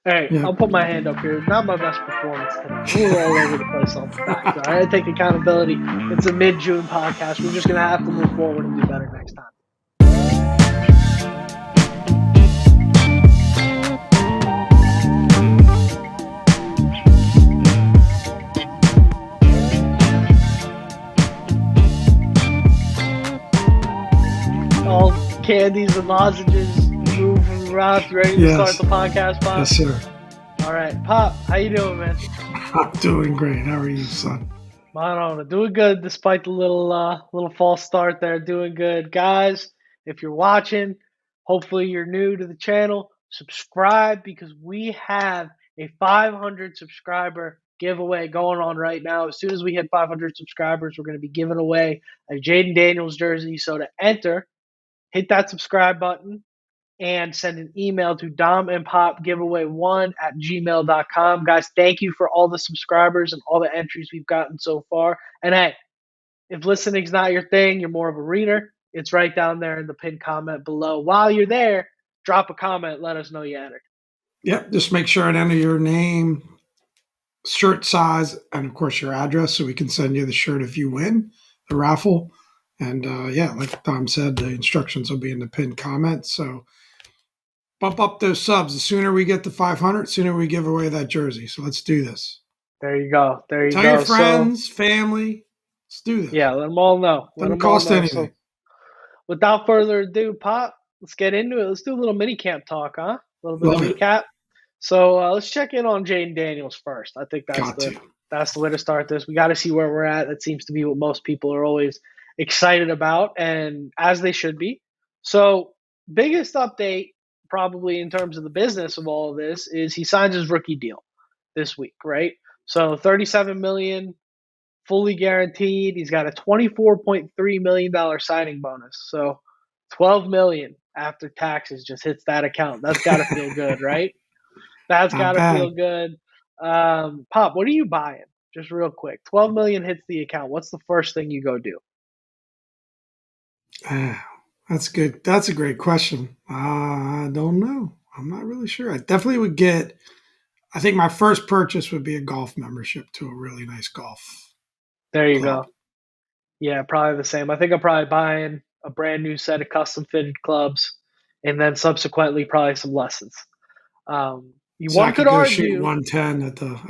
Hey, Yeah. I'll put my hand up here. Not my best performance today. We were all over the place on the facts. All right, I take accountability. It's a mid-June podcast. We're just gonna have to move forward and do better next time. All candies and lozenges removed from the mouth. Ready to start Yes. the podcast, Pop? Yes, sir. All right, Pop. How you doing, man? I'm doing great. How are you, son? I don't know. Doing good despite the little false start there. Doing good, guys. If you're watching, hopefully you're new to the channel. Subscribe because we have a 500 subscriber giveaway going on right now. As soon as we hit 500 subscribers, we're going to be giving away a Jaden Daniels jersey. So to enter, hit that subscribe button and send an email to domandpopgiveaway1@gmail.com. Guys, thank you for all the subscribers and all the entries we've gotten so far. And hey, if listening's not your thing, you're more of a reader, it's right down there in the pinned comment below. While you're there, drop a comment, let us know you entered. Yep. Just make sure and enter your name, shirt size, and of course your address so we can send you the shirt if you win the raffle. And yeah, like Tom said, the instructions will be in the pinned comment. So bump up those subs. The sooner we get to 500, sooner we give away that jersey. So let's do this. There you go. There you Tell your go. So, friends, family. Let's do this. yeah, let them all know. Let Doesn't them all cost know. anything. So, without further ado, Pop, let's get into it. Let's do a little mini camp talk, huh? A little bit of Love it. recap. So let's check in on Jaden Daniels first. I think Got to. that's the way to start this. We got to see where we're at. That seems to be what most people are always excited about, and as they should be. So biggest update, probably in terms of the business of all of this, is he signs his rookie deal this week, right? So 37 million fully guaranteed. He's got a $24.3 million signing bonus. So 12 million after taxes just hits that account. That's got to feel good, right? That's got Not to bad. feel good. Pop, what are you buying? Just real quick. 12 million hits the account. What's the first thing you go do? Ah, that's good. That's a great question. I don't know. I'm not really sure. I definitely would get. I think my first purchase would be a golf membership to a really nice golf There you club. go. Yeah, probably the same. I think I'm probably buying a brand new set of custom fitted clubs and then subsequently probably some lessons. So I One could could go shoot argue 110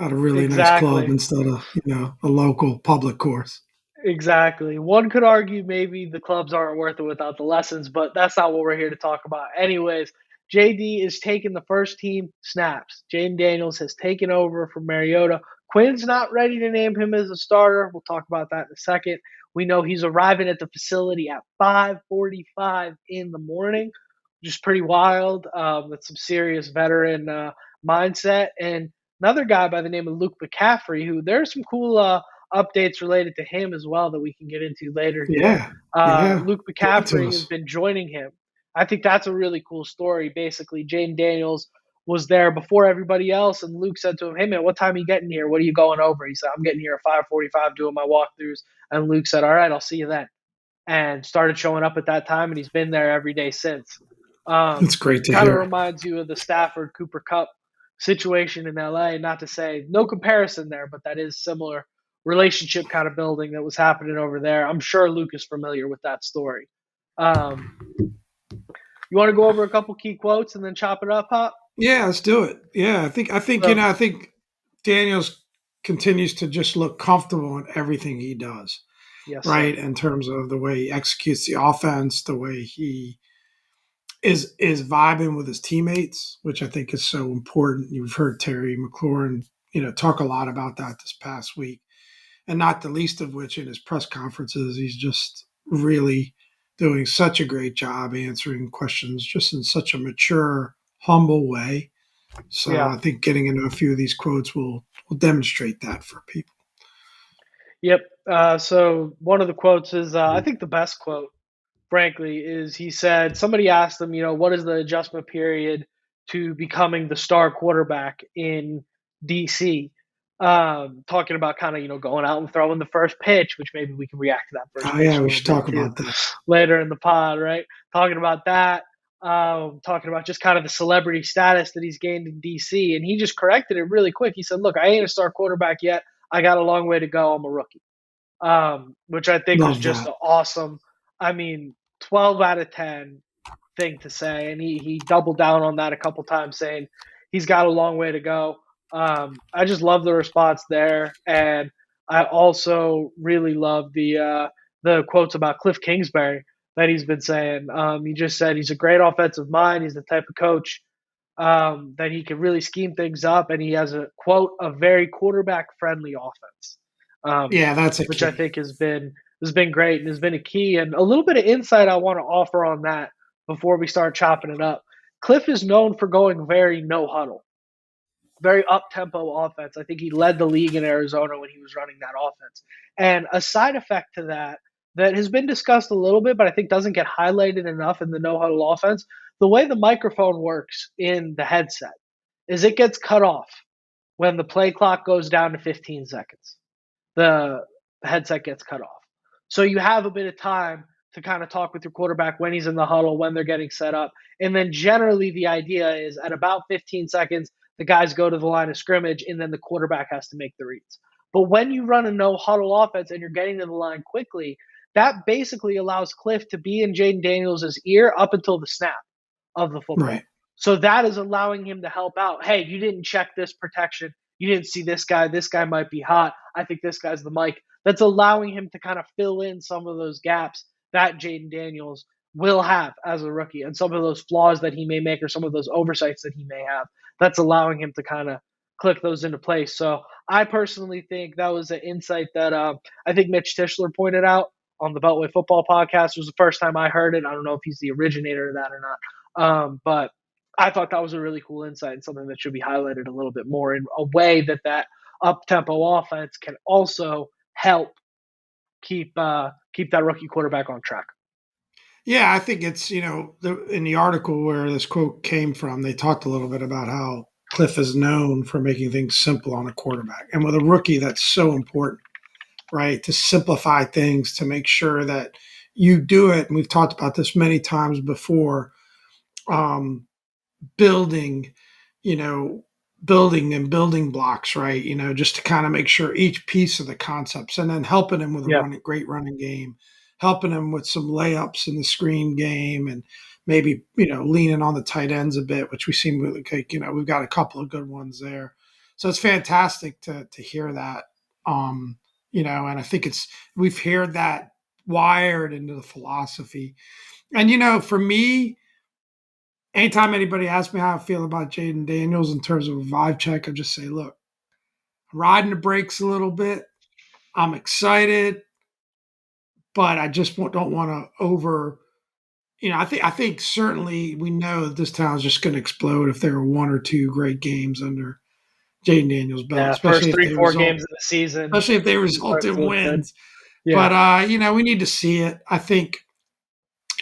at a really nice club exactly. instead of a local public course. Exactly. One could argue maybe the clubs aren't worth it without the lessons, but that's not what we're here to talk about. Anyways, JD is taking the first team snaps. Jaden Daniels has taken over from Mariota. Quinn's not ready to name him as a starter. We'll talk about that in a second. We know he's arriving at the facility at 5:45 in the morning, which is pretty wild. That's some serious veteran mindset. And another guy by the name of Luke McCaffrey, who there's some cool updates related to him as well that we can get into later here. Yeah, yeah. Luke Give it to McCaffrey has us. been joining him. I think that's a really cool story. Basically, Jaden Daniels was there before everybody else, and Luke said to him, "Hey man, what time are you getting here? What are you going over?" He said, "I'm getting here at 5:45 doing my walkthroughs." And Luke said, "All right, I'll see you then." And started showing up at that time, and he's been there every day since. It's great to Kind of hear. reminds you of the Stafford Cooper Cup situation in LA. Not to say no comparison there, but that is similar relationship kind of building that was happening over there. I'm sure Luke is familiar with that story. Um, you want to go over a couple key quotes and then chop it up, Pop? Yeah, let's do it. Yeah, So, I think Daniels continues to just look comfortable in everything he does, yes, sir. right? In terms of the way he executes the offense, the way he is vibing with his teammates, which I think is so important. You've heard Terry McLaurin, talk a lot about that this past week, and not the least of which in his press conferences, he's just really doing such a great job answering questions just in such a mature, humble way. So Yeah. I think getting into a few of these quotes will demonstrate that for people. Yep. So one of the quotes is, I think the best quote, frankly, is he said, somebody asked him, what is the adjustment period to becoming the star quarterback in DC? Talking about kind of, going out and throwing the first pitch, which maybe we can react to that first Oh pitch yeah, a we little should bit talk too about that. later in the pod, right? Talking about that. talking about just kind of the celebrity status that he's gained in DC, and he just corrected it really quick. He said, "Look, I ain't a star quarterback yet. I got a long way to go. I'm a rookie." Which I think was Love just that. an awesome. I mean, 12 out of 10 thing to say, and he doubled down on that a couple times, saying he's got a long way to go. I just love the response there, and I also really love the quotes about Cliff Kingsbury that he's been saying. He just said he's a great offensive mind. He's the type of coach that he can really scheme things up, and he has a quote a very quarterback friendly offense, um, Yeah, that's a which I key. think has been great and has been a key. And a little bit of insight I want to offer on that before we start chopping it up. Cliff is known for going very no huddle, very up tempo offense. I think he led the league in Arizona when he was running that offense. And a side effect to that that has been discussed a little bit, but I think doesn't get highlighted enough in the no huddle offense, the way the microphone works in the headset is it gets cut off when the play clock goes down to 15 seconds. The headset gets cut off. So you have a bit of time to kind of talk with your quarterback when he's in the huddle, when they're getting set up. And then generally the idea is at about 15 seconds, the guys go to the line of scrimmage and then the quarterback has to make the reads. But when you run a no huddle offense and you're getting to the line quickly, that basically allows Cliff to be in Jaden Daniels' ear up until the snap of the football. Right. So that is allowing him to help out. Hey, you didn't check this protection. You didn't see this guy. This guy might be hot. I think this guy's the mic. That's allowing him to kind of fill in some of those gaps that Jaden Daniels will have as a rookie and some of those flaws that he may make or some of those oversights that he may have. That's allowing him to kind of click those into place. So I personally think that was an insight that I think Mitch Tischler pointed out on the Beltway Football Podcast. It was the first time I heard it. I don't know if he's the originator of that or not. But I thought that was a really cool insight and something that should be highlighted a little bit more in a way that up tempo offense can also help keep that rookie quarterback on track. Yeah, I think it's, in the article where this quote came from, they talked a little bit about how Cliff is known for making things simple on a quarterback. And with a rookie, that's so important, right? To simplify things, to make sure that you do it. And we've talked about this many times before. Um, building, you know, building and building blocks, right? Just to kind of make sure each piece of the concepts and then helping him with a Yeah, great running game, helping him with some layups in the screen game and maybe, leaning on the tight ends a bit, which we seem really like, we've got a couple of good ones there. So it's fantastic to hear that. And I think we've heard that wired into the philosophy. And for me, anytime anybody asks me how I feel about Jaden Daniels in terms of a vibe check, I just say, look, I'm riding the brakes a little bit. I'm excited, but I just don't want to over. I think certainly we know that this town is just going to explode if there are one or two great games under Jaden Daniels' belt, yeah. First three, 4 games of the season, especially if they he result starts to in look good. wins. Yeah, But we need to see it. I think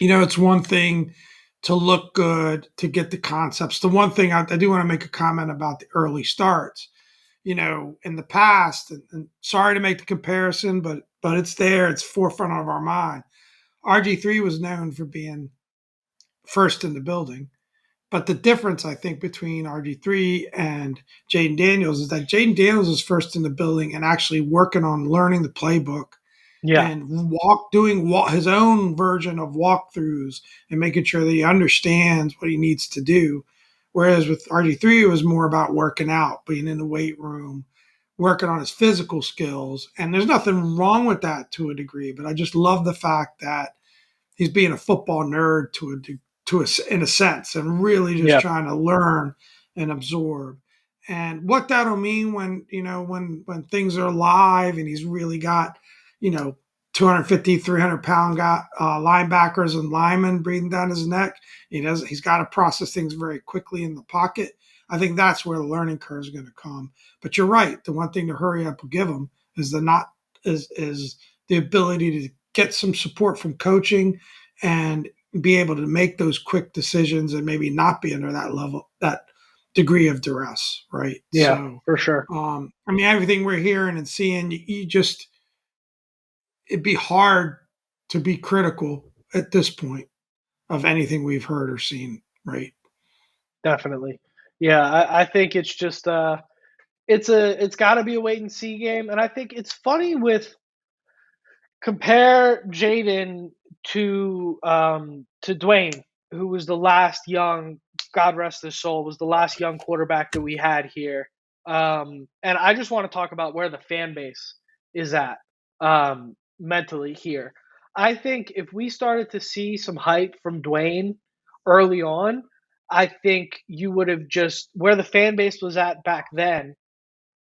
it's one thing to look good, to get the concepts. The one thing I do want to make a comment about the early starts. In the past, and sorry to make the comparison, but it's there. It's forefront of our mind. RG3 was known for being first in the building. But the difference, I think, between RG3 and Jaden Daniels is that Jaden Daniels is first in the building and actually working on learning the playbook yeah, and doing his own version of walkthroughs and making sure that he understands what he needs to do. Whereas with RG3, it was more about working out, being in the weight room, working on his physical skills. And there's nothing wrong with that to a degree, but I just love the fact that he's being a football nerd in a sense, and really just yeah, trying to learn and absorb. And what that'll mean when things are live and he's really got you know 250, 300 pound linebackers and linemen breathing down his neck. He's got to process things very quickly in the pocket. I think that's where the learning curve is going to come. But you're right. The one thing to hurry up will give him is the ability to get some support from coaching and be able to make those quick decisions and maybe not be under that degree of duress, right? yeah, So, for sure. everything we're hearing and seeing, it'd be hard to be critical at this point. of anything we've heard or seen, right? Definitely. Yeah, I think it's just it's got to be a wait and see game, and I think it's funny with compare Jaden to Dwayne, who was the last young, God rest his soul, was the last young quarterback that we had here. And I just want to talk about where the fan base is at mentally here. I think if we started to see some hype from Dwayne early on, I think you would have just where the fan base was at back then.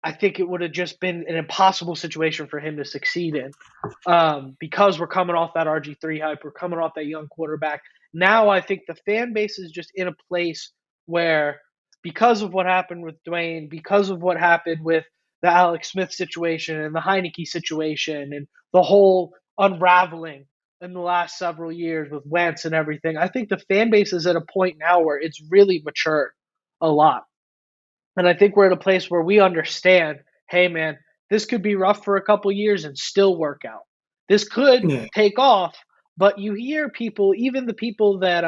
I think it would have just been an impossible situation for him to succeed in. Because we're coming off that RG3 hype, we're coming off that young quarterback. Now I think the fan base is just in a place where, because of what happened with Dwayne, because of what happened with the Alex Smith situation and the Heineke situation and the whole unraveling in the last several years with Wentz and everything, I think the fan base is at a point now where it's really matured a lot. And I think we're at a place where we understand, hey man, this could be rough for a couple years and still work out. This could Yeah, take off, but you hear people, even the people that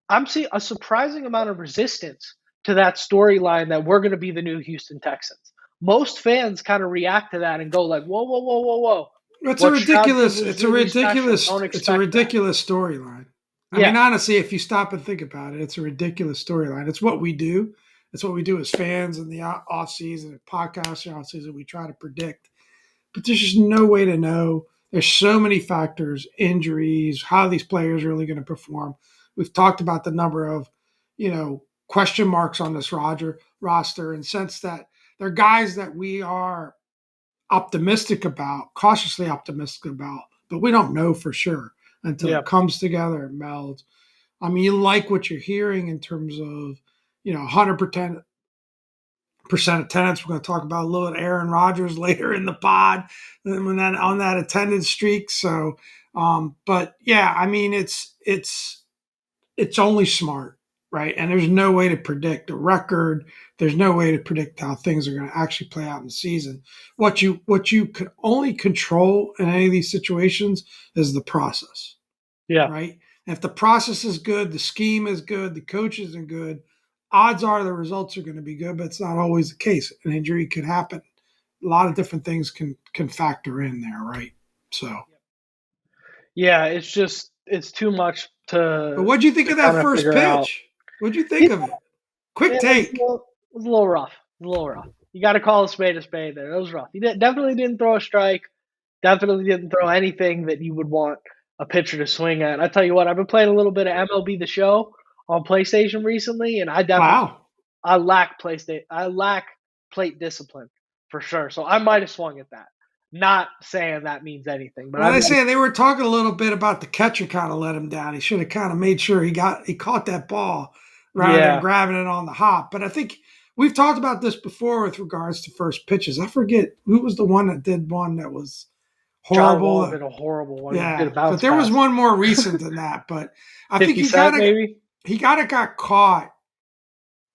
I'm seeing a surprising amount of resistance to that storyline that we're going to be the new Houston Texans. Most fans kind of react to that and go like, "Whoa, whoa, whoa, whoa, whoa! it's a What Stroud did ridiculous, was really special. Don't it's a expect that." ridiculous storyline. I mean, Yeah, honestly, if you stop and think about it, it's a ridiculous storyline. It's what we do. It's what we do as fans in the off season, podcasts off season. We try to predict, but there's just no way to know. There's so many factors, injuries, how these players are really going to perform. We've talked about the number of, question marks on this roster, and sense that they're guys that we are optimistic about, cautiously optimistic about, but we don't know for sure until yeah, it comes together and melds. I mean, you like what you're hearing in terms of, 100% attendance. We're going to talk about a little bit Aaron Rodgers later in the pod when that on that attendance streak. So, but yeah, I mean, it's only smart, right? And there's no way to predict a record. There's no way to predict how things are going to actually play out in the season. What you can only control in any of these situations is the process, yeah, right? And if the process is good, the scheme is good, the coaches are good, odds are the results are going to be good, but it's not always the case. An injury could happen. A lot of different things can factor in there, right? So, yeah. It's just it's too much but what do you think to of kind that of first figure out. pitch? What do you Yeah, think of it? Quick take. it was a little rough. It was a little rough. You got to call a spade there. It was rough. Definitely didn't throw a strike. Definitely didn't throw anything that you would want a pitcher to swing at. I tell you what, I've been playing a little bit of MLB The Show on PlayStation recently, and Wow. I lack PlayStation. I lack plate discipline for sure. So I might have swung at that. Not saying that means anything, but Well, I they might. say they were talking a little bit about the catcher kind of let him down. He should have kind of made sure he caught that ball rather than Yeah. grabbing it on the hop. But I think we've talked about this before with regards to first pitches. I forget who was the one that did one that was John Wall horrible. did a horrible one. He did a Yeah, but bounce there was pass. one more recent than that. But I think 50 Cent, maybe? he kind of got caught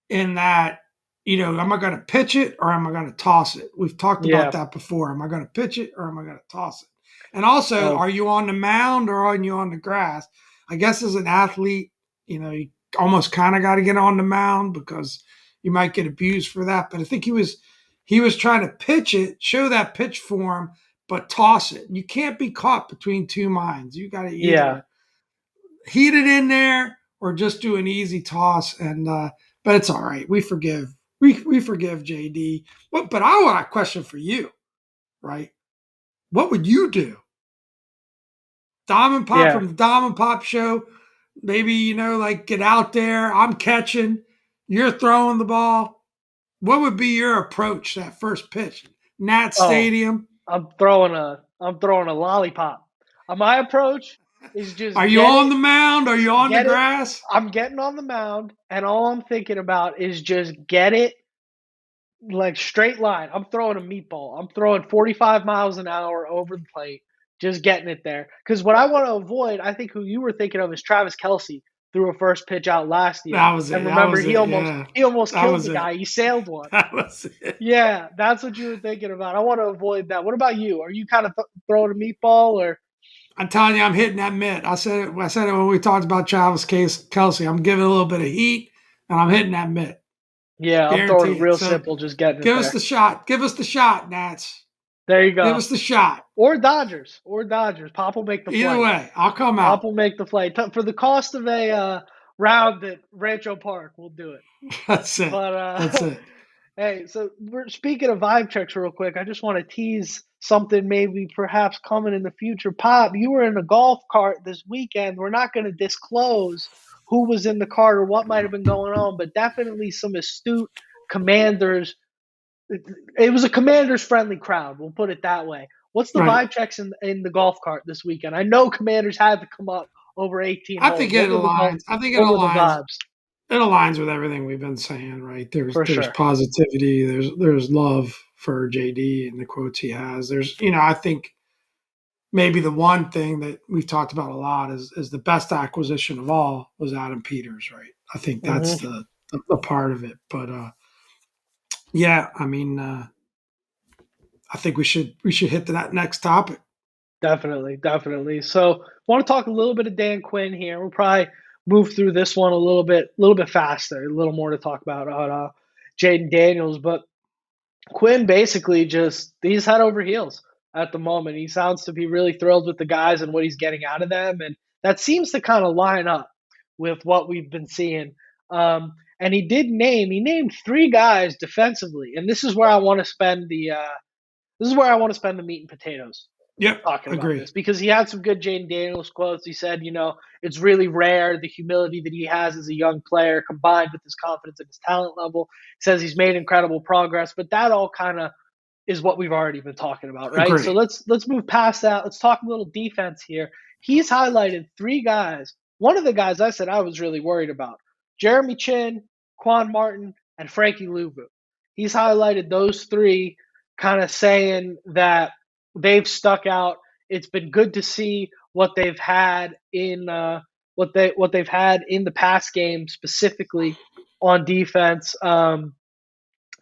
in that, am I going to pitch it or am I going to toss it? We've talked about Yeah. that before. Am I going to pitch it or am I going to toss it? And also, Oh, are you on the mound or are you on the grass? I guess as an athlete, you almost kind of got to get on the mound because you might get abused for that. But I think he was trying to pitch it, show that pitch form, but toss it. You can't be caught between two minds. You got to yeah. either heat it in there or just do an easy toss. And but it's all right. We forgive. We forgive JD. But I want a question for you, right? What would you do? Diamond Pop Yeah. from the Diamond Pop show. Maybe, like get out there. I'm catching. You're throwing the ball. What would be your approach that first pitch? Nat Oh, Stadium. I'm throwing a lollipop. My approach is just Are you get on it, the mound? Are you on the get it. grass? I'm getting on the mound, and all I'm thinking about is just get it like straight line. I'm throwing a meatball. I'm throwing 45 miles an hour over the plate, just getting it there. Because what I want to avoid, I think who you were thinking of is Travis Kelsey threw a first pitch out last year, That was and it. That remember was it. Yeah. he almost That killed was the it. guy. He sailed one. That was it. Yeah, that's what you were thinking about. I want to avoid that. What about you? Are you kind of throwing a meatball or? I'm telling you, I'm hitting that mitt. I said it when we talked about Travis Kelsey. I'm giving a little bit of heat, and I'm hitting that mitt. Yeah, I'm throwing it Guarantee it. real So simple, just getting it give us there. the shot. Give us the shot, Nats. There you Give go. us the shot. Or Dodgers. Or Dodgers. Pop will make the Either flight. way, I'll come Pop out. will make the flight. For the cost of a round at Rancho Park, we'll do it. That's it. But That's it. hey, so we're speaking of vibe checks real quick. I just want to tease something maybe perhaps coming in the future. Pop, you were in a golf cart this weekend. We're not going to disclose who was in the cart or what might have been going on, but definitely some astute commanders. It was a commanders friendly crowd. We'll put it that way. What's the Right. vibe checks in the golf cart this weekend? I know commanders had to come up over 18 I holes. think it aligns. What were the vibes? It aligns with everything we've been saying, right? For There's sure. positivity, there's love for JD and the quotes he has. There's I think maybe the one thing that we've talked about a lot is the best acquisition of all was Adam Peters, right? I think that's Hmm. the part of it. But yeah, I mean, I think we should hit that next topic. Definitely, definitely. So, want to talk a little bit of Dan Quinn here. We'll probably move through this one a little bit faster. A little more to talk about on Jaden Daniels, but Quinn basically just he's head over heels at the moment. He sounds to be really thrilled with the guys and what he's getting out of them, and that seems to kind of line up with what we've been seeing. And he named three guys defensively, and this is where I want to spend the meat and potatoes Yep, talking about agree, this because he had some good Jaden Daniels quotes. He said, it's really rare the humility that he has as a young player combined with his confidence and his talent level. He says he's made incredible progress, but that all kind of is what we've already been talking about, right? So agree. let's move past that. Let's talk a little defense here. He's highlighted three guys. One of the guys I said I was really worried about: Jeremy Chin, Quan Martin, and Frankie Louvu. He's highlighted those three, kind of saying that they've stuck out. It's been good to see what they've had in what they've had in the past game, specifically on defense.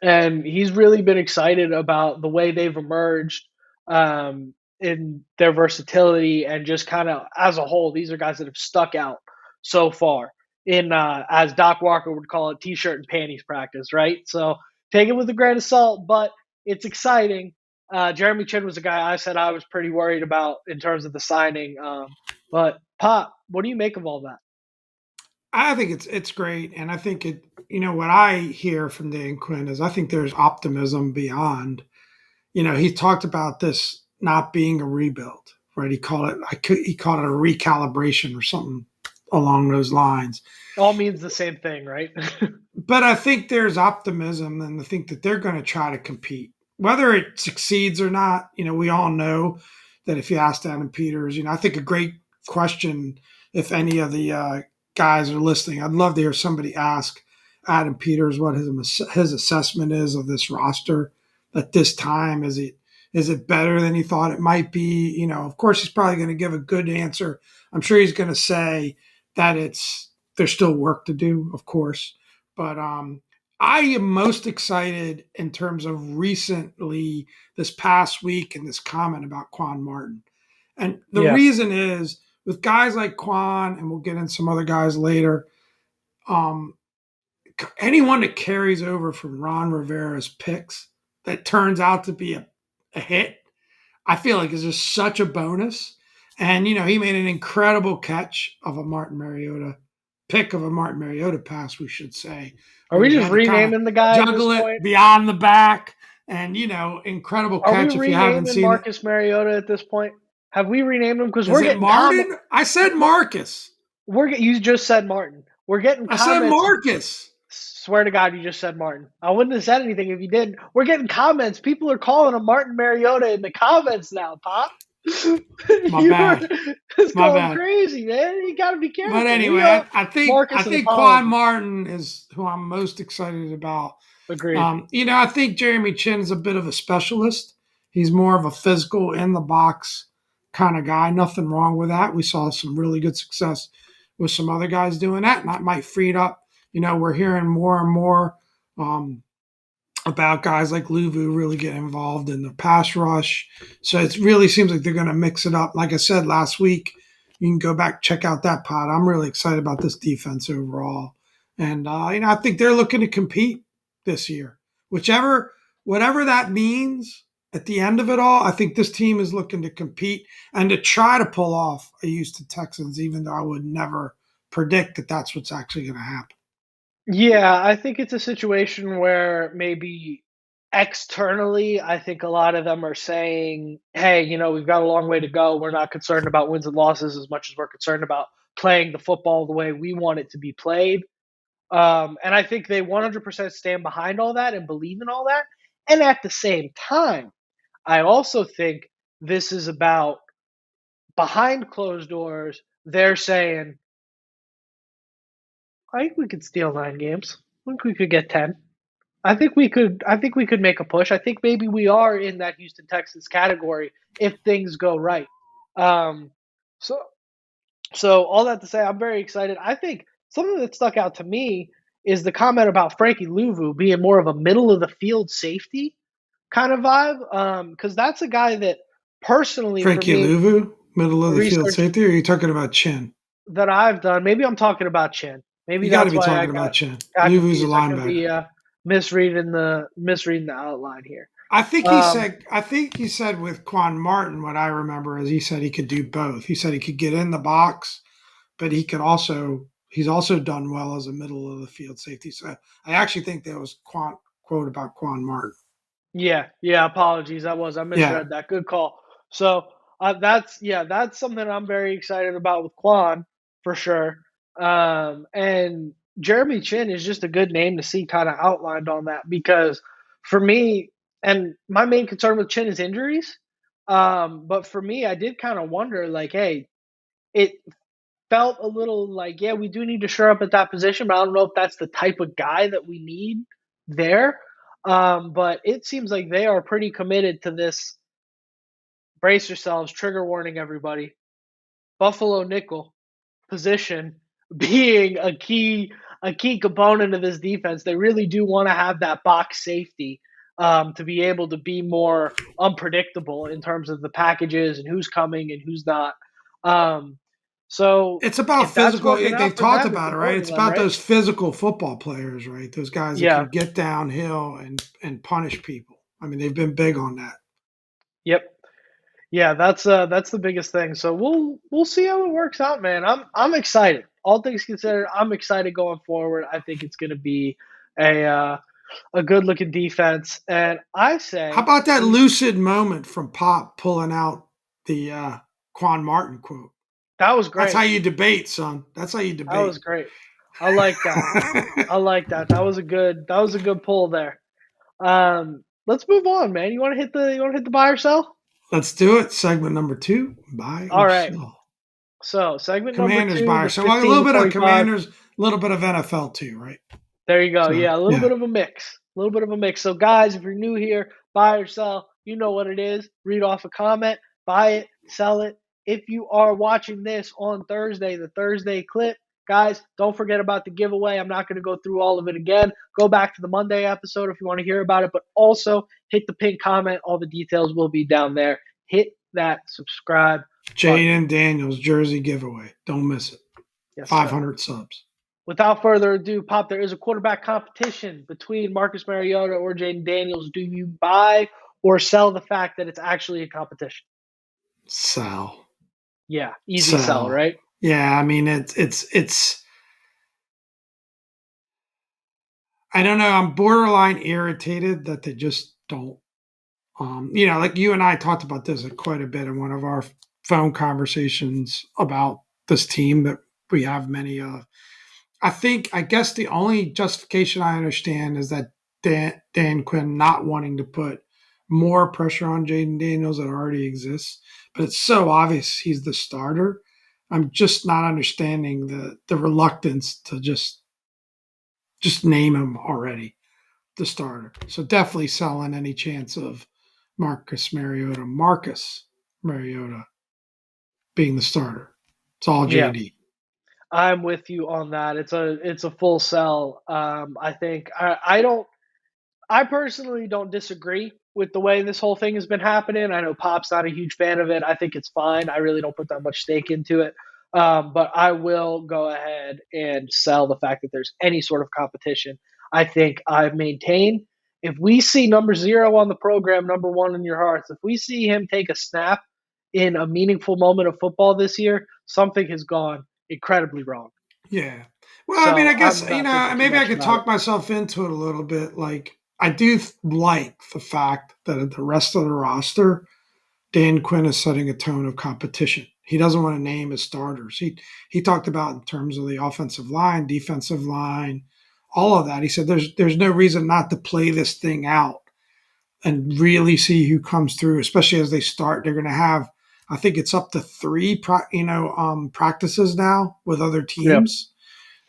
And he's really been excited about the way they've emerged in their versatility and just kind of as a whole. These are guys that have stuck out so far in, as Doc Walker would call it, t-shirt and panties practice, right? So take it with a grain of salt, but it's exciting. Jeremy Chin was a guy I said I was pretty worried about in terms of the signing. But Pop, what do you make of all that? I think it's great, and I think it. What I hear from Dan Quinn is I think there's optimism beyond. He talked about this not being a rebuild, right? He called it a recalibration or something along those lines. All means the same thing, right? But I think there's optimism, and I think that they're going to try to compete, whether it succeeds or not. We all know that if you asked Adam Peters, I think a great question. If any of the guys are listening, I'd love to hear somebody ask Adam Peters what his assessment is of this roster at this time. Is it better than he thought it might be? Of course, he's probably going to give a good answer. I'm sure he's going to say that there's still work to do, of course, but I am most excited in terms of recently this past week and this comment about Quan Martin. And the Yeah. reason is with guys like Quan, and we'll get in some other guys later, um, anyone that carries over from Ron Rivera's picks that turns out to be a hit, I feel like is just such a bonus. And, he made an incredible catch of a Martin Mariota pick of a Martin Mariota pass, we should say, Are where we he just had to kind of renaming the guy at this juggle it point? beyond the back. And, incredible Are we catch if you haven't renaming seen it. Marcus Mariota at this point? Have we renamed him? Because Is we're it getting comment. Martin? I said Marcus. You just said Martin. We're getting I said comments. Marcus. Swear to God, you just said Martin. I wouldn't have said anything if you didn't. We're getting comments. People are calling him Martin Mariota in the comments now, Pop. My you were bad. it's My going bad. crazy, man. You got to be But careful. anyway, We owe I Marcus an think Quan apology. Martin is who I'm most excited about. Agreed. I think Jeremy Chin is a bit of a specialist. He's more of a physical in the box kind of guy. Nothing wrong with that. We saw some really good success with some other guys doing that, and that might free it up. We're hearing more and more um, about guys like Luvu really getting involved in the pass rush. So it really seems like they're going to mix it up. Like I said last week, you can go back check out that pod. I'm really excited about this defense overall, and I think they're looking to compete this year, whichever whatever that means. At the end of it all, I think this team is looking to compete and to try to pull off a Houston Texans, even though I would never predict that that's what's actually going to happen. Yeah, I think it's a situation where maybe externally, I think a lot of them are saying, hey, we've got a long way to go. We're not concerned about wins and losses as much as we're concerned about playing the football the way we want it to be played. And I think they 100% stand behind all that and believe in all that. And at the same time, I also think this is about behind closed doors. They're saying, I think we could steal 9 games. I think we could get 10. I think we could make a push. I think maybe we are in that Houston Texans category if things go right. Um, so so all that to say, I'm very excited. I think something that stuck out to me is the comment about Frankie Louvu being more of a middle of the field safety kind of vibe. Because that's a guy that personally for Frankie me, Luvu, middle of the field research safety, or are you talking about Chin? that I've done, maybe I'm talking about Chin. Maybe You got to that's be why I talking got about Chin. got Luvu's a confused. I could linebacker. be misreading the outline here. I think he Um, said. I think he said with Quan Martin. What I remember is he said he could do both. He said he could get in the box, but he could also. He's also done well as a middle of the field safety. So I actually think there was quote about Quan Martin. Yeah, yeah. Apologies, I Yeah, misread that. Good call. So that's something I'm very excited about with Quan for sure. And Jeremy Chin is just a good name to see kind of outlined on that because for me, and my main concern with Chin is injuries. But for me, I did kind of wonder, like, hey, it felt a little like, yeah, we do need to shore up at that position, but I don't know if that's the type of guy that we need there. But it seems like they are pretty committed to this. Brace yourselves, trigger warning, everybody. Buffalo nickel position being a key component of this defense. They really do want to have that box safety to be able to be more unpredictable in terms of the packages and who's coming and who's not. Um, so it's about if that's physical. working They've out for talked them, it's about it, right? important It's to them, about right? those physical football players, right? Those guys that Yeah. can get downhill and punish people. I mean, they've been big on that. Yep. Yeah, that's the biggest thing. So we'll see how it works out, man. I'm excited. All things considered, I'm excited going forward. I think it's going to be a uh, a good looking defense, and I How say about that we lucid moment from Pop pulling out the Quan Martin quote? that was That's how great. you debate, son. That's how you That was debate. great. I like that. I like that. That was a good pull there. Let's move on, man. You want to hit the buy or sell? Let's do it. Segment number 2, buy All or right. sell. So segment number Commanders two, buy or the sell. Well, a 15 little to bit of 25. Commanders, a little bit of NFL too, right? There you go. So Yeah, a little yeah, bit of a mix. A little bit of a mix. So, guys, if you're new here, buy or sell, you know what it is. Read off a comment, buy it, sell it. If you are watching this on Thursday, the Thursday clip, guys, don't forget about the giveaway. I'm not going to go through all of it again. Go back to the Monday episode if you want to hear about it, but also hit the pinned comment. All the details will be down there. Hit that subscribe button. Jaden Daniels jersey giveaway. Don't miss it. Yes, sir. 500 subs. Without further ado, Pop, there is a quarterback competition between Marcus Mariota or Jaden Daniels. Do you buy or sell the fact that it's actually a competition? Sell, Yeah, easy sell, sell. right? Yeah, I mean it's. I don't know. I'm borderline irritated that they just don't. Like you and I talked about this quite a bit in one of our phone conversations about this team that we have many of. I guess the only justification I understand is that Dan Quinn not wanting to put more pressure on Jaden Daniels that already exists, but it's so obvious he's the starter. I'm just not understanding the reluctance to just name him already the starter. So definitely selling any chance of Marcus Mariota being the starter. It's all Yeah, JD. I'm with you on that. It's a full sell. I think I don't. I personally don't disagree with the way this whole thing has been happening. I know Pop's not a huge fan of it. I think it's fine. I really don't put that much stake into it. But I will go ahead and sell the fact that there's any sort of competition. I think I maintain if we see number zero on the program, number one in your hearts, if we see him take a snap in a meaningful moment of football this year, something has gone incredibly wrong. Yeah. Well, I mean, I So guess, I'm not thinking too maybe I much could about it. talk myself into it a little bit. Like, I do like the fact that the rest of the roster, Dan Quinn is setting a tone of competition. He doesn't want to name his starters. He talked about in terms of the offensive line, defensive line, all of that. He said there's no reason not to play this thing out and really see who comes through, especially as they start. They're going to have, I think it's up to three, practices now with other Yeah. teams,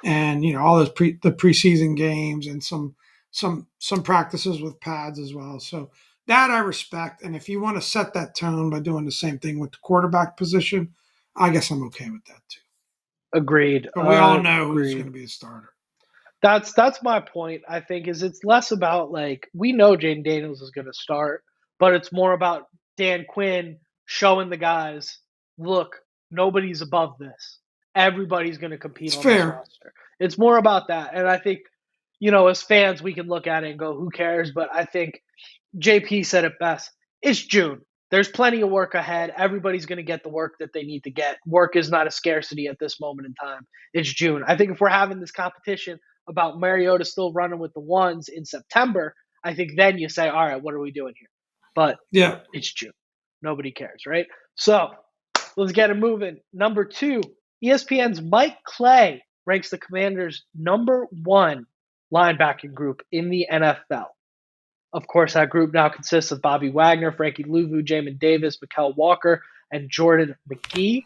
and all those the preseason games and some practices with pads as well. So that I respect. And if you want to set that tone by doing the same thing with the quarterback position, I guess I'm okay with that too. Agreed. But we all know who's going Agreed. to be the starter. That's my point. I think is it's less about like we know Jaden Daniels is going to start, but it's more about Dan Quinn showing the guys, look, nobody's above this. Everybody's going to compete It's on this fair. roster. It's more about that, and I think as fans we can look at it and go, who cares? But I think JP said it best. It's June. There's plenty of work ahead. Everybody's going to get the work that they need to get. Work is not a scarcity at this moment in time. It's June. I think if we're having this competition about Mariota still running with the ones in September, I think then you say, all right, what are we doing here? But Yeah. it's June. Nobody cares, right? So let's get it moving. Number two, ESPN's Mike Clay ranks the Commanders' number one linebacking group in the NFL. Of course, that group now consists of Bobby Wagner, Frankie Louvu, Jamin Davis, Mikel Walker, and Jordan McGee.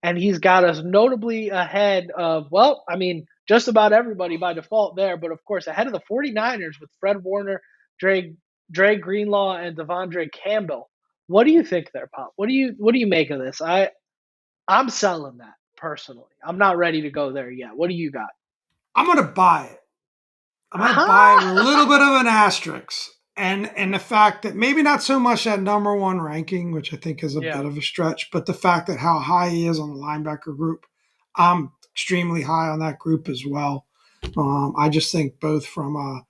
And he's got us notably ahead of, well, I mean, just about everybody by default there, but of course, ahead of the 49ers with Fred Warner, Dre Greenlaw, and Devondre Campbell. What do you think there, Pop? What do you make of this? I'm selling that personally. I'm not ready to go there yet. What do you got? I'm going to buy it. I'm going to buy it with a little bit of an asterisk. And the fact that maybe not so much that number one ranking, which I think is a Yeah. bit of a stretch, but the fact that how high he is on the linebacker group, I'm extremely high on that group as well. I just think both from a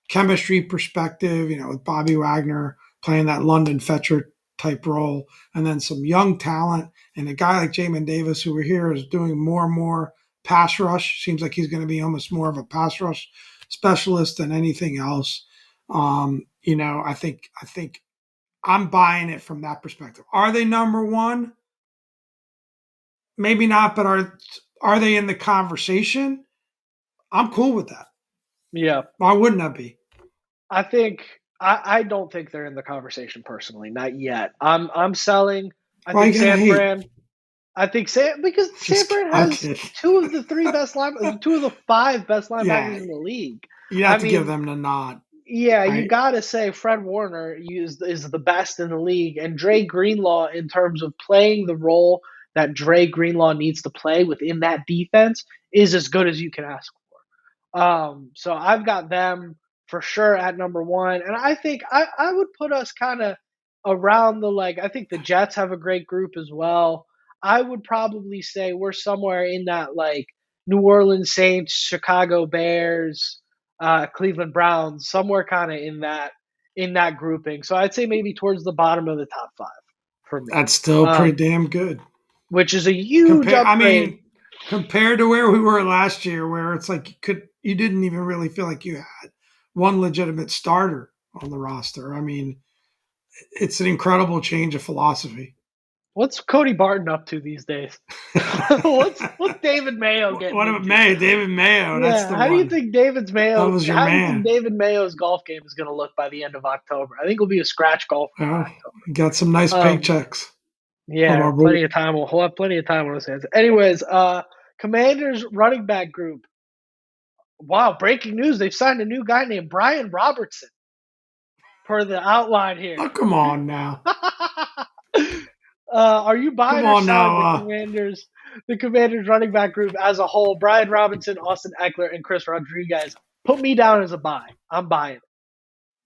chemistry perspective, with Bobby Wagner playing that London Fetcher type role, and then some young talent, and a guy like Jamin Davis, who we're here, is doing more and more pass rush. Seems like he's going to be almost more of a pass rush specialist than anything else. I think I'm buying it from that perspective. Are they number one? Maybe not, but are they in the conversation? I'm cool with that. Yeah. Why wouldn't I be? I think I don't think they're in the conversation personally, not yet. I'm selling. I Why you think gotta San hate? Fran. I think because San Just Fran I'm has kidding. two of the five best Yeah, linebackers in the league. you I have to give mean, them the nod. yeah, you I got to say Fred Warner is the best in the league, and Dre Greenlaw in terms of playing the role that Dre Greenlaw needs to play within that defense is as good as you can ask for. So I've got them for sure at number one, and I think I would put us kind of around the like. I think the Jets have a great group as well. I would probably say we're somewhere in that like New Orleans Saints, Chicago Bears, Cleveland Browns, somewhere kind of in that grouping. So I'd say maybe towards the bottom of the top five for me, That's still pretty damn good. which is a huge Compare, I upgrade. mean, compared to where we were last year, where it's like you didn't even really feel like you had one legitimate starter on the roster. I mean, it's an incredible change of philosophy. What's Cody Barton up to these days? what's David Mayo getting What about into? May? David Mayo, that's Yeah, the how do you one. think David's That Mayo? was your How do you think man. David Mayo's golf game is going to look by the end of October? I think he'll be a scratch golfer Well, by got some nice October. paychecks from Yeah, our boy. plenty of time. We'll have plenty of time on his hands. Anyways, Commanders running back group. Wow, breaking news! They've signed a new guy named Brian Robertson per the outline here. Oh, come on now. Are you Come buying or on selling now. the Commanders? The Commanders running back group as a whole: Brian Robinson, Austin Eckler, and Chris Rodriguez. Put me down as a buy. I'm buying.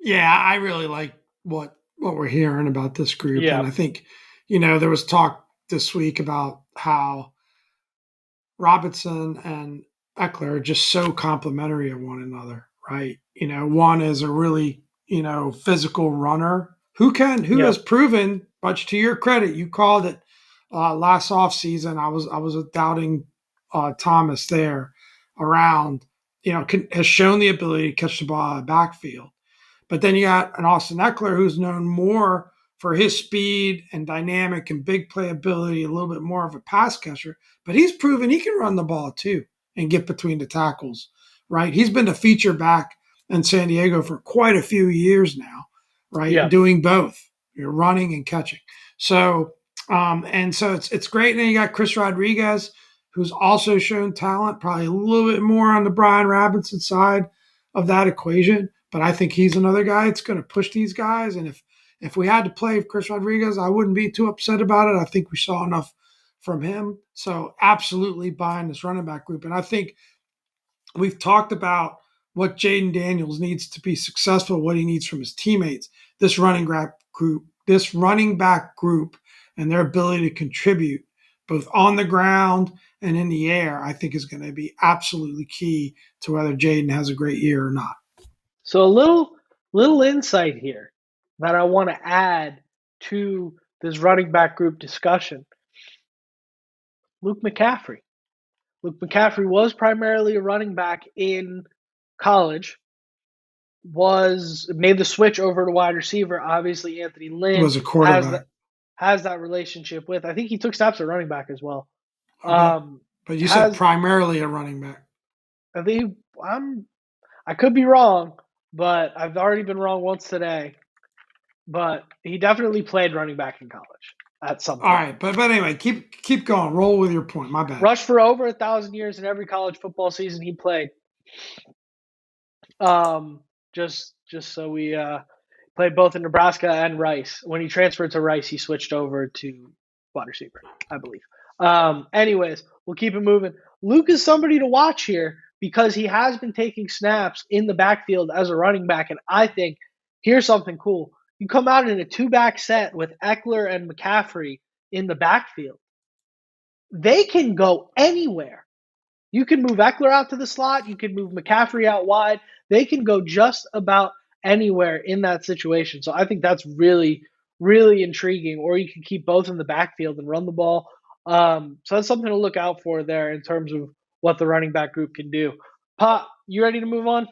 Yeah, I really like what we're hearing about this group, and Yeah, I think there was talk this week about how Robinson and Eckler are just so complementary of one another, right? One is a really, physical runner who yeah, has proven, much to your credit, you called it last off season. I was doubting Thomas there around, has shown the ability to catch the ball out of the backfield. But then you got an Austin Eckler who's known more for his speed and dynamic and big playability, a little bit more of a pass catcher. But he's proven he can run the ball too and get between the tackles, right? He's been a feature back in San Diego for quite a few years now, right? yeah. Doing both, running and catching. So, and so it's great. And then you got Chris Rodriguez, who's also shown talent, probably a little bit more on the Brian Robinson side of that equation. But I think he's another guy that's going to push these guys. And if we had to play Chris Rodriguez, I wouldn't be too upset about it. I think we saw enough from him. So absolutely buying this running back group. And I think we've talked about what Jaden Daniels needs to be successful, what he needs from his teammates. This running back group, and their ability to contribute both on the ground and in the air, I think is going to be absolutely key to whether Jaden has a great year or not. So a little insight here that I want to add to this running back group discussion. Luke McCaffrey. Luke McCaffrey was primarily a running back in college, was made the switch over to wide receiver. Obviously, Anthony Lynn Was a has quarterback. that relationship with. I think he took steps at running back as well. Okay. But you said Has primarily a running back. I think I could be wrong, but I've already been wrong once today. But he definitely played running back in college at some All point. right, but anyway, keep going. Roll with your point. My bad. Rushed for over 1,000 yards in every college football season he played. Um, just so we played both in Nebraska and Rice. When he transferred to Rice, he switched over to wide receiver, I believe. Anyways, we'll keep it moving. Luke is somebody to watch here because he has been taking snaps in the backfield as a running back, and I think here's something cool. You come out in a two-back set with Eckler and McCaffrey in the backfield. They can go anywhere. You can move Eckler out to the slot. You can move McCaffrey out wide. They can go just about anywhere in that situation. So I think that's really, really intriguing. Or you can keep both in the backfield and run the ball. So that's something to look out for there in terms of what the running back group can do. Pop, you ready to move on?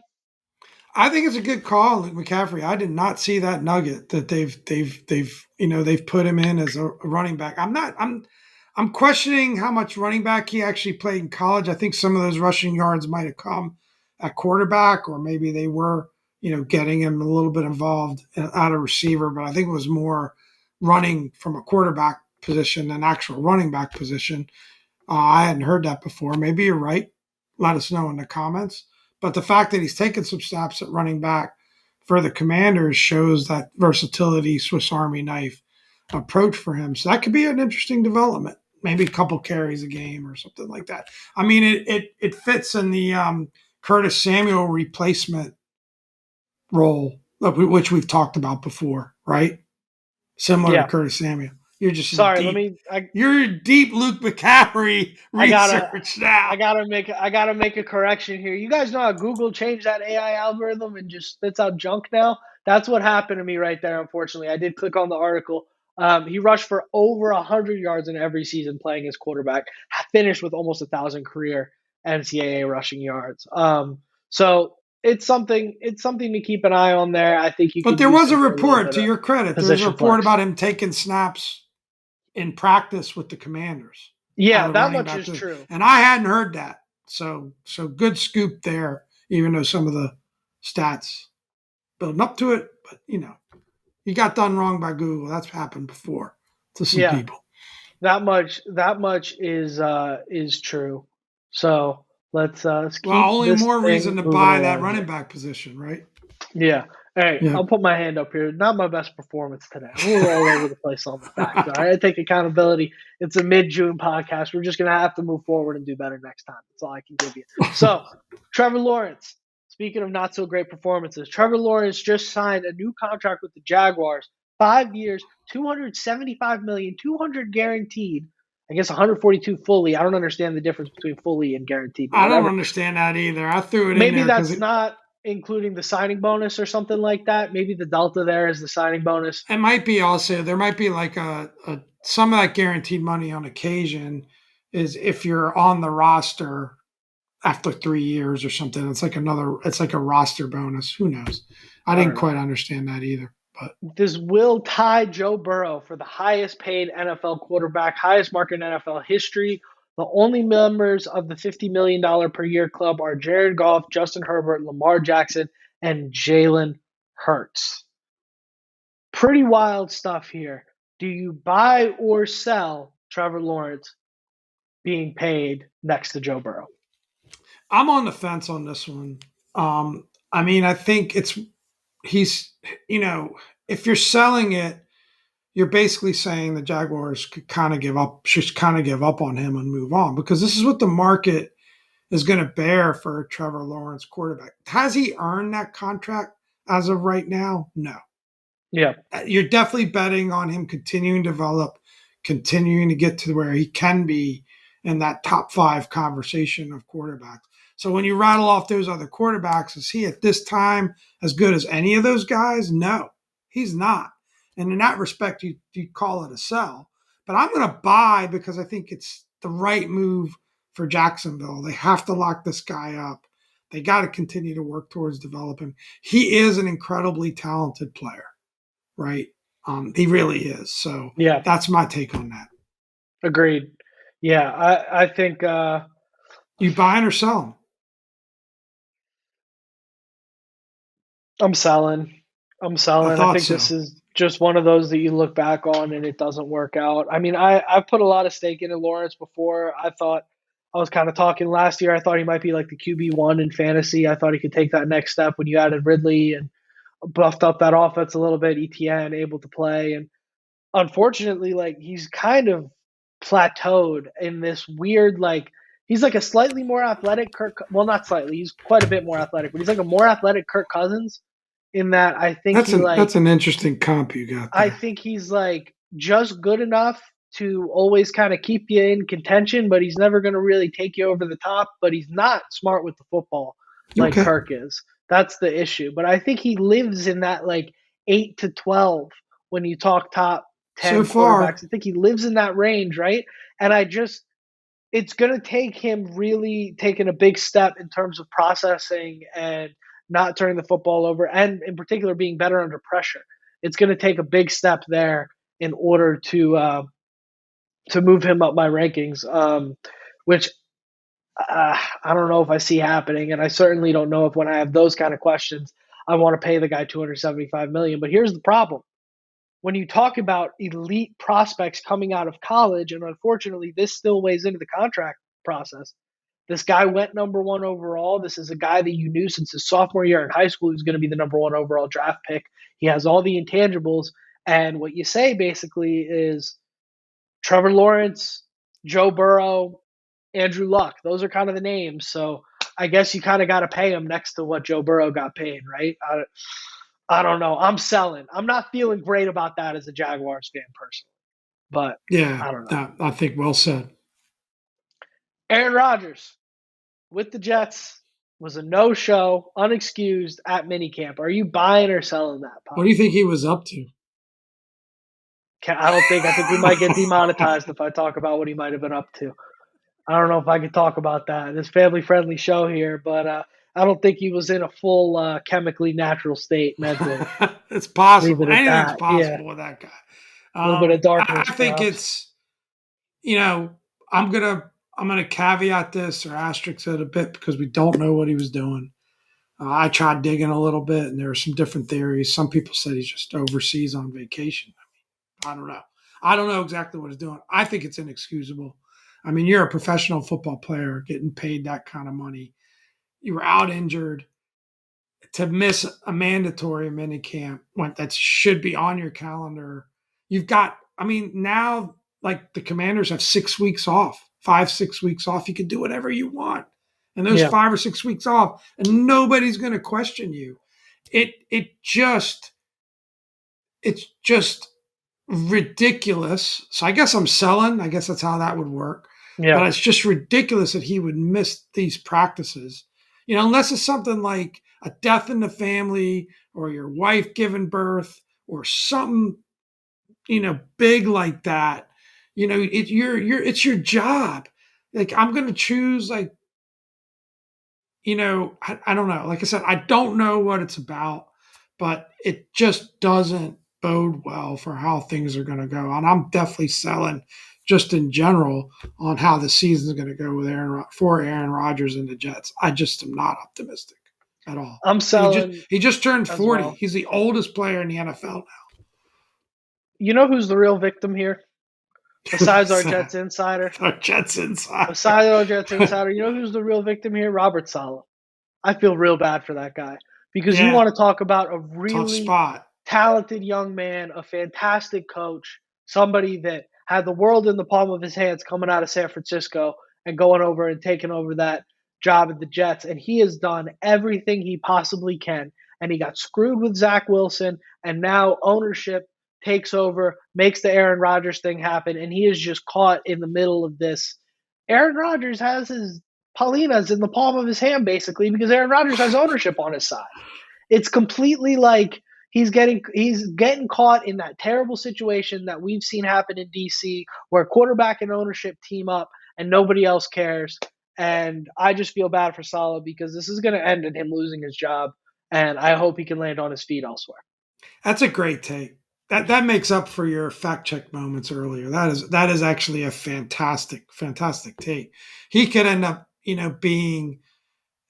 I think it's a good call, Luke McCaffrey. I did not see that nugget that they've put him in as a running back. I'm questioning how much running back he actually played in college. I think some of those rushing yards might have come at quarterback, or maybe they were, getting him a little bit involved out of receiver. But I think it was more running from a quarterback position than actual running back position. I hadn't heard that before. Maybe you're right. Let us know in the comments. But the fact that he's taken some snaps at running back for the Commanders shows that versatility, Swiss Army knife approach for him. So that could be an interesting development. Maybe a couple carries a game or something like that. I mean, it fits in the Curtis Samuel replacement role, which we've talked about before, right? Similar to Yeah. Curtis Samuel. You're just in Sorry, deep. You're deep Luke McCaffrey I gotta research now. I gotta make a correction here. You guys know how Google changed that AI algorithm and just spits out junk now? That's what happened to me right there, unfortunately. I did click on the article. He rushed for over 100 yards in every season playing as quarterback, finished with almost 1,000 career NCAA rushing yards. So it's something to keep an eye on there. I think you But could there use was a him for a little report, bit to of your credit, there was a position report flex. about him taking snaps in practice with the Commanders at Yeah, a that running much back is position. true. And I hadn't heard that. So good scoop there, even though some of the stats building up to it. But he got done wrong by Google. That's happened before to some Yeah, people. that much is true. So let's Well, keep only this more reason thing to moving buy that along running here. back position, right? Yeah. All right, Yeah. I'll put my hand up here. Not my best performance today. I'm a little all over the place on the facts. All right, I take accountability. It's a mid-June podcast. We're just gonna have to move forward and do better next time. That's all I can give you. So, Trevor Lawrence Speaking of not so great performances, Trevor Lawrence just signed a new contract with the Jaguars. 5 years, 275 million, 200 guaranteed. I guess 142 fully. I don't understand the difference between fully and guaranteed, but I don't whatever. understand that either. I threw it in Maybe there because that's not including the signing bonus or something like that. Maybe the delta there is the signing bonus. it might be also there might be like a some of that guaranteed money on occasion is if you're on the roster after 3 years or something. It's like a roster bonus. Who knows? I I didn't don't know. quite understand that either. But This will tie Joe Burrow for the highest paid NFL quarterback, highest market in NFL history. The only members of the $50 million per year club are Jared Goff, Justin Herbert, Lamar Jackson, and Jalen Hurts. Pretty wild stuff here. Do you buy or sell Trevor Lawrence being paid next to Joe Burrow? I'm on the fence on this one. I mean, I think he's you know if you're selling it, you're basically saying the Jaguars could kind of give up, should kind of give up on him and move on because this is what the market is going to bear for a Trevor Lawrence quarterback. Has he earned that contract as of right now? No. Yeah. You're definitely betting on him continuing to develop, continuing to get to where he can be in that top five conversation of quarterbacks. So when you rattle off those other quarterbacks, is he at this time as good as any of those guys? No, he's not. And in that respect, you call it a sell. But I'm going to buy because I think it's the right move for Jacksonville. They have to lock this guy up. They got to continue to work towards developing. He is an incredibly talented player, right? He really is. So Yeah. that's my take on that. Agreed. Yeah. I think You buying or selling? I'm selling. I'm I selling. I thought think so. this is just one of those that you look back on and it doesn't work out. I mean, I've put a lot of stake into Lawrence before. I was kind of talking last year. I thought he might be like the QB1 in fantasy. I thought he could take that next step when you added Ridley and buffed up that offense a little bit. ETN able to play, and unfortunately, like he's kind of plateaued in this weird like he's like a slightly more athletic Kirk. Well, not slightly. He's quite a bit more athletic, but he's like a more athletic Kirk Cousins in that That's an interesting comp you got I there. think he's like just good enough to always kind of keep you in contention, but he's never going to really take you over the top. But he's not smart with the football like Okay. Kirk is. That's the issue. But I think he lives in that like 8 to 12 when you talk top So 10 quarterbacks. far, I think he lives in that range, right? And it's going to take him really taking a big step in terms of processing and not turning the football over, and in particular being better under pressure. It's going to take a big step there in order to move him up my rankings, which I don't know if I see happening, and I certainly don't know if when I have those kind of questions, I want to pay the guy 275 million. But here's the problem: when you talk about elite prospects coming out of college, and unfortunately, this still weighs into the contract process. This guy went number one overall. This is a guy that you knew since his sophomore year in high school he was going to be the number one overall draft pick. He has all the intangibles. And what you say basically is Trevor Lawrence, Joe Burrow, Andrew Luck. Those are kind of the names. So I guess you kind of got to pay him next to what Joe Burrow got paid, right? I don't know. I'm selling. I'm not feeling great about that as a Jaguars fan personally, but yeah, I don't know. I think well said. Aaron Rodgers with the Jets was a no-show, unexcused at minicamp. Are you buying or selling that, What Pop? do you think he was up to? I don't think. I think we might get demonetized if I talk about what he might have been up to. I don't know if I can talk about that. This family-friendly show here, but I don't think he was in a full chemically natural state mentally. It's Leave possible. it at Anything's that. Yeah, possible with that guy. a little bit of I darkness, think perhaps. it's you know I'm gonna caveat this or asterisk it a bit because we don't know what he was doing. I tried digging a little bit, and there were some different theories. Some people said he's just overseas on vacation. I don't know. I don't know exactly what he's doing. I think it's inexcusable. I mean, you're a professional football player getting paid that kind of money. You were out injured to miss a mandatory mini camp when that should be on your calendar. You've got, I mean, now like the Commanders have 6 weeks off, 5, 6 weeks off. You can do whatever you want. and those Yeah. 5 or 6 weeks off, and nobody's going to question you. It's just ridiculous. So I guess I'm selling. I guess that's how that would work. Yeah. But it's just ridiculous that he would miss these practices. Unless it's something like a death in the family or your wife giving birth or something, big like that. It's your job. Like I'm going to choose I don't know. Like I said, I don't know what it's about, but it just doesn't bode well for how things are going to go. And I'm definitely selling just in general on how the season's going to go with Aaron Rodgers and the Jets. I just am not optimistic at all. I'm And he just selling he just turned as 40. well. He's the oldest player in the NFL You know who's the real victim here? now. Besides our Jets insider? Our Jets insider. Besides our Jets insider, you know who's the real victim here? Robert Saleh. I feel real bad for that guy because you Yeah, want to talk about a tough really spot. talented young man, a fantastic coach, somebody that had the world in the palm of his hands coming out of San Francisco and going over and taking over that job at the Jets. And he has done everything he possibly can. And he got screwed with Zach Wilson. And now ownership takes over, makes the Aaron Rodgers thing happen. And he is just caught in the middle of this. Aaron Rodgers has his Paulina's in the palm of his hand, basically, because Aaron Rodgers has ownership on his side. It's completely like he's getting caught in that terrible situation that we've seen happen in DC where quarterback and ownership team up and nobody else cares. And I just feel bad for Salah because this is going to end in him losing his job. And I hope he can land on his feet elsewhere. That's a great take. That makes up for your fact check moments earlier. That is actually a fantastic take. He could end up, being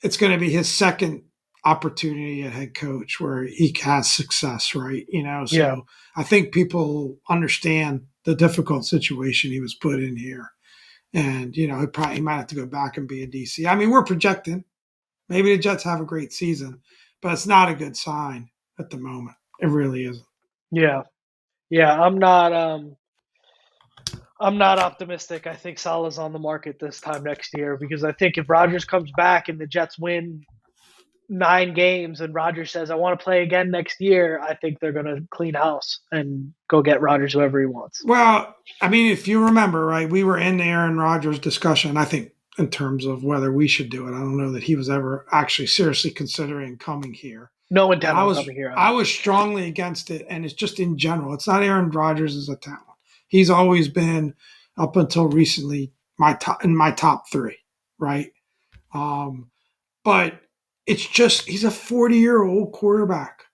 it's going to be his second opportunity at head coach where he has success, right? Yeah, So I think people understand the difficult situation he was put in here, and he might have to go back and be a DC. I mean, we're projecting maybe the Jets have a great season, but it's not a good sign at the moment. It really isn't. yeah, yeah. I'm not optimistic. I think Salah's on the market this time next year because I think if Rodgers comes back and the Jets win 9 games and Rodgers says, I want to play again next year, I think they're going to clean house and go get Rodgers whoever he wants. Well, I mean, if you remember, right, we were in the Aaron Rodgers discussion, I think, in terms of whether we should do it. I don't know that he was ever actually seriously considering coming here. No And intent I on was coming here I either. was strongly against it. And it's just in general. It's not Aaron Rodgers as a talent. He's always been up until recently my top three, right? Um, but it's just he's a 40-year-old quarterback,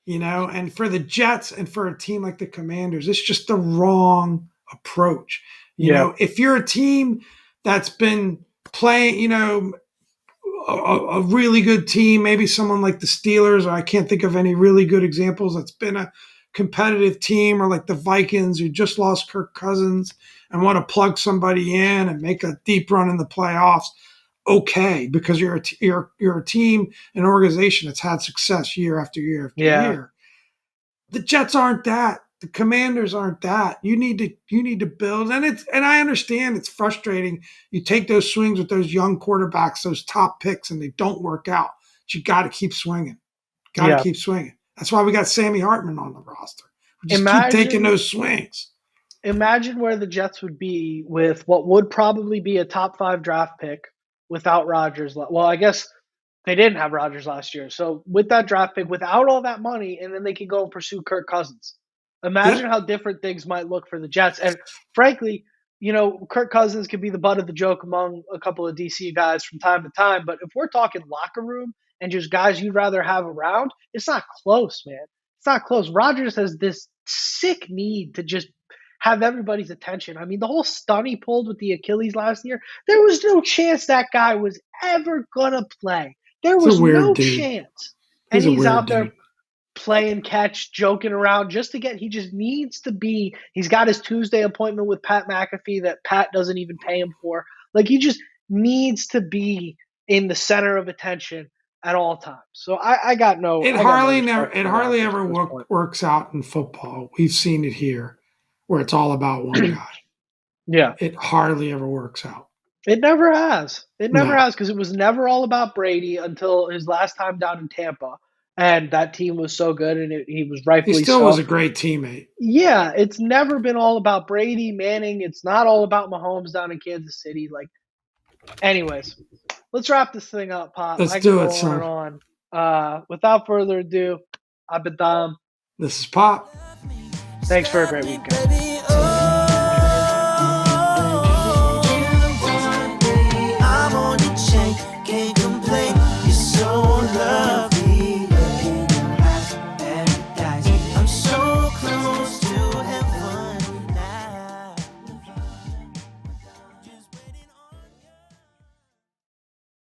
and for the Jets and for a team like the Commanders, it's just the wrong approach. Yeah, If you're a team that's been playing, a really good team, maybe someone like the Steelers, or I can't think of any really good examples that's been a competitive team, or like the Vikings who just lost Kirk Cousins and want to plug somebody in and make a deep run in the playoffs. Okay, because you're a team, an organization that's had success year after year after yeah, year. The Jets aren't that. The Commanders aren't that. You need to build, and I understand it's frustrating. You take those swings with those young quarterbacks, those top picks, and they don't work out. But you got to keep swinging. Got to yeah. keep swinging. That's why we got Sammy Hartman on the roster. We just keep taking Imagine, those swings. imagine where the Jets would be with what would probably be a top 5 draft pick without Rodgers. Well, I guess they didn't have Rodgers last year. So with that draft pick, without all that money, and then they could go and pursue Kirk Cousins. Imagine Yep. how different things might look for the Jets. And frankly, Kirk Cousins could be the butt of the joke among a couple of DC guys from time to time. But if we're talking locker room and just guys you'd rather have around, it's not close, man. It's not close. Rodgers has this sick need to just have everybody's attention. I mean, the whole stunt he pulled with the Achilles last year, there was no chance that guy was ever going to play. There He's a was weird no dude. chance. And He's a he's weird out dude. there playing catch, joking around just to get, he just needs to be, he's got his Tuesday appointment with Pat McAfee that Pat doesn't even pay him for. Like he just needs to be in the center of attention at all times. So It I got no hardly never respect it for hardly Rodgers ever at this point. works out in football. We've seen it here where it's all about one guy. Yeah. It hardly ever works out. It never has. It never No, has because it was never all about Brady until his last time down in Tampa, and that team was so good, and he was he rightfully still was so. a great teammate. Yeah, it's never been all about Brady, Manning. It's not all about Mahomes down in Kansas City. Like, anyways, let's wrap this thing up, Pop. Let's I can do it, go on and son. on. Without further ado, I've been Dom. This is Pop. Thanks for a great week, guys.